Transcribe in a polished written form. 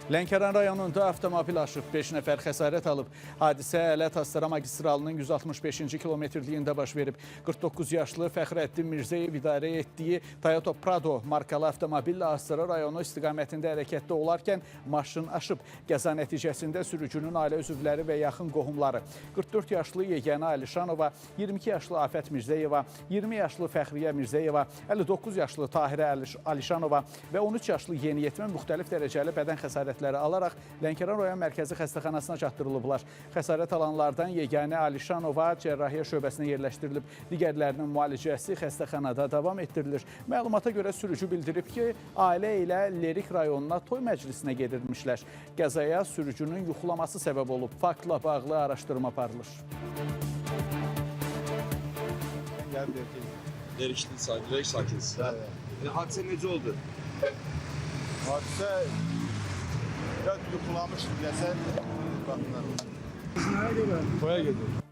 Lənkəran rayonunda avtomobil aşıb, 5 nəfər xəsarət alıb. Hadisə Ələt-Astara magistralının 165-ci kilometrliyində baş verib. 49 yaşlı Fəxrəddin Mirzəyev idarə etdiyi Toyota Prado markalı avtomobillə Astara rayonu istiqamətində hərəkətdə olarkən maşın aşıb. Qəza nəticəsində sürücünün ailə üzvləri və yaxın qohumları 44 yaşlı Yeganə Alişanova, 22 yaşlı Afət Mirzəyeva, 20 yaşlı Fəxriyə Mirzəyeva, 59 yaşlı Tahirə Alişanova və 13 yaşlı yeniyetmə müxtəlif dərəcəli bədən xəsarətləri alaraq Lənkəran rayon mərkəzi xəstəxanasına çatdırılıblar. Xəsarət alanlardan Yeganə Alişanova cərrahiyyə şöbəsinə yerləşdirilib. Digərlərinin müalicəsi xəstəxanada davam etdirilir. Məlumata görə sürücü bildirib ki, ailə ilə Lerik rayonuna toy məclisinə gedirmişlər. Qəzaya sürücünün yuxulaması səbəb olub. Faktla bağlı araşdırma aparılır. Lerik sakinsiz. Hadisə necə oldu? Hadisə yuxulamışdım, gəsən. Toya gedir.